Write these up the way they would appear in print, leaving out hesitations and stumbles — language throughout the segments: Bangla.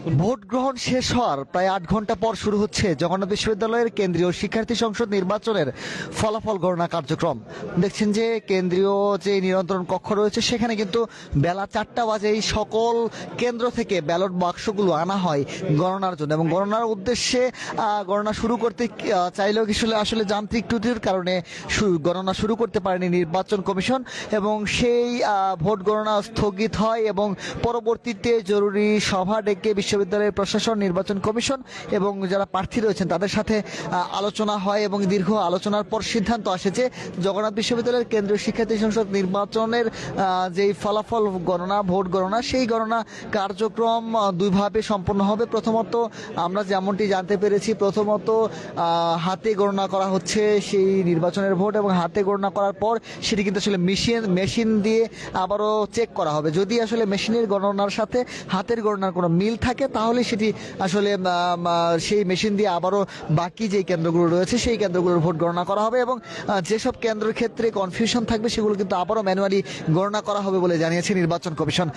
ভোট গ্রহণ শেষ হওয়ার প্রায় ৮ ঘন্টা পর শুরু হচ্ছে জগন্নাথ বিশ্ববিদ্যালয়ের কেন্দ্রীয় শিক্ষার্থী সংসদ নির্বাচনের ফলাফল গণনা কার্যক্রম। দেখছেন যে কেন্দ্রীয় যে নিয়ন্ত্রণ কক্ষ রয়েছে সেখানে কিন্তু বেলা 4টা বাজেই সকল কেন্দ্র থেকে ব্যালট বাক্সগুলো আনা হয় গণনার জন্য, এবং গণনার উদ্দেশ্যে গণনা শুরু করতে চাইলেও আসলে যান্ত্রিক ত্রুটির কারণে গণনা শুরু করতে পারেনি নির্বাচন কমিশন, এবং সেই ভোট গণনা স্থগিত হয় এবং পরবর্তীতে জরুরি সভা ডেকে বিশ্ববিদ্যালয়ের প্রশাসন, নির্বাচন কমিশন এবং যারা প্রার্থী রয়েছেন তাদের সাথে আলোচনা হয়, এবং দীর্ঘ আলোচনার পর সিদ্ধান্ত আসে যে জগন্নাথ বিশ্ববিদ্যালয়ের কেন্দ্রীয় শিক্ষার্থী সংসদ নির্বাচনের যেই ফলাফল গণনা, ভোট গণনা, সেই গণনা কার্যক্রম দুইভাবে সম্পন্ন হবে। প্রথমত আমরা যেমনটি জানতে পেরেছি, প্রথমত হাতে গণনা করা হচ্ছে সেই নির্বাচনের ভোট, এবং হাতে গণনা করার পর সেটি কিন্তু আসলে মেশিন দিয়ে আবারও চেক করা হবে। যদি আসলে মেশিনের গণনার সাথে হাতের গণনার কোনো মিল থাকে তাহলে সেটি আসলে সেই মেশিন দিয়ে আবারও বাকি যে কেন্দ্রগুলো রয়েছে সেই কেন্দ্রগুলোর ভোট গণনা করা হবে, এবং যেসব কেন্দ্রের ক্ষেত্রে কনফিউশন থাকবে সেগুলো কিন্তু আবারও ম্যানুয়ালি গণনা করা হবে বলে জানিয়েছে নির্বাচন কমিশন।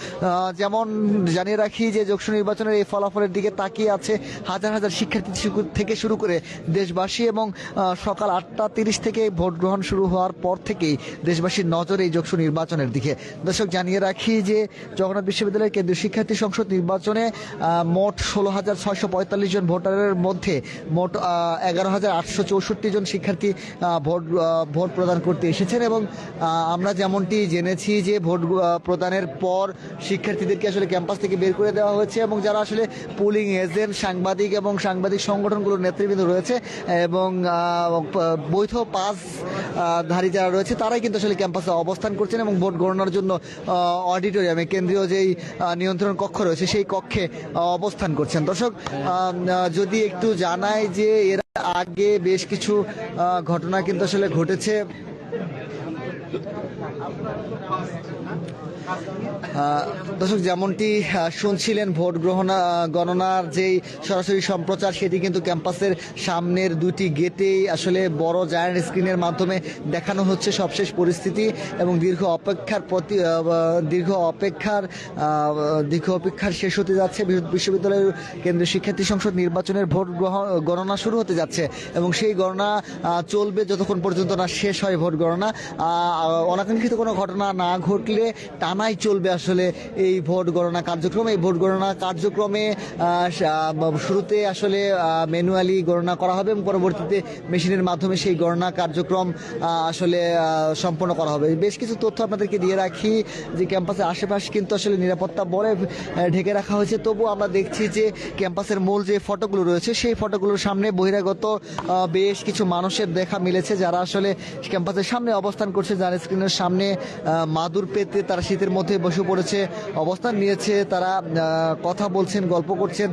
যেমন জানিয়ে রাখি যে যোগসু নির্বাচনের এই ফলাফলের দিকে তাকিয়ে আছে হাজার হাজার শিক্ষার্থী থেকে শুরু করে দেশবাসী, এবং সকাল 8টা 30 থেকে ভোট গ্রহণ শুরু হওয়ার পর থেকেই দেশবাসীর নজর এই যোগসু নির্বাচনের দিকে। দর্শক, জানিয়ে রাখি যে জগন্নাথ বিশ্ববিদ্যালয়ের কেন্দ্রীয় শিক্ষার্থী সংসদ নির্বাচনে মোট 16,645 জন ভোটারের মধ্যে মোট 11,864 জন শিক্ষার্থী ভোট প্রদান করতে এসেছেন, এবং আমরা যেমনটি জেনেছি যে ভোট প্রদানের পর শিক্ষার্থীদেরকে আসলে ক্যাম্পাস থেকে বের করে দেওয়া হয়েছে, এবং যারা আসলে পুলিং এজেন্ট, সাংবাদিক এবং সাংবাদিক সংগঠনগুলোর নেতৃবৃন্দ রয়েছে এবং বৈধ পাসধারী যারা রয়েছে তারাই কিন্তু আসলে ক্যাম্পাসে অবস্থান করছেন এবং ভোট গণনার জন্য অডিটোরিয়ামে, কেন্দ্রীয় যেই নিয়ন্ত্রণ কক্ষ রয়েছে সেই কক্ষে অবস্থান করছেন। দর্শক, যদি একটু জানাই যে এর আগে বেশ কিছু ঘটনা কিন্তু আসলে ঘটেছে। দর্শক, যেমনটি শুনছিলেন, ভোট গণনার যেই সরাসরি সম্প্রচার সেটি কিন্তু ক্যাম্পাসের সামনের দুটি গেটেই আসলে বড় জায়ান্ট স্ক্রিনের মাধ্যমে দেখানো হচ্ছে সবশেষ পরিস্থিতি, এবং দীর্ঘ অপেক্ষার শেষ হতে যাচ্ছে। বিশ্ববিদ্যালয়ের কেন্দ্রীয় শিক্ষার্থী সংসদ নির্বাচনের ভোট গণনা শুরু হতে যাচ্ছে, এবং সেই গণনা চলবে যতক্ষণ পর্যন্ত না শেষ হয় ভোট গণনা। অনাকাঙ্ক্ষিত কোনো ঘটনা না ঘটলে টানাই চলবে আসলে এই ভোট গণনা কার্যক্রম। এই ভোট গণনা কার্যক্রমে শুরুতে আসলে ম্যানুয়ালি গণনা করা হবে এবং পরবর্তীতে মেশিনের মাধ্যমে সেই গণনা কার্যক্রম আসলে সম্পন্ন করা হবে। বেশ কিছু তথ্য আপনাদেরকে দিয়ে রাখি যে ক্যাম্পাসের আশেপাশে কিন্তু আসলে নিরাপত্তা বলে ঢেকে রাখা হয়েছে, তবু আমরা দেখছি যে ক্যাম্পাসের মূল যে ফটোগুলো রয়েছে সেই ফটোগুলোর সামনে বহিরাগত বেশ কিছু মানুষের দেখা মিলেছে যারা আসলে ক্যাম্পাসের সামনে অবস্থান করছে, যার স্ক্রিনের সামনে মাদুর পেতে তারা শীতের মধ্যে বসে পড়েছে, অবস্থান নিয়েছে, তারা কথা বলছেন, গল্প করছেন।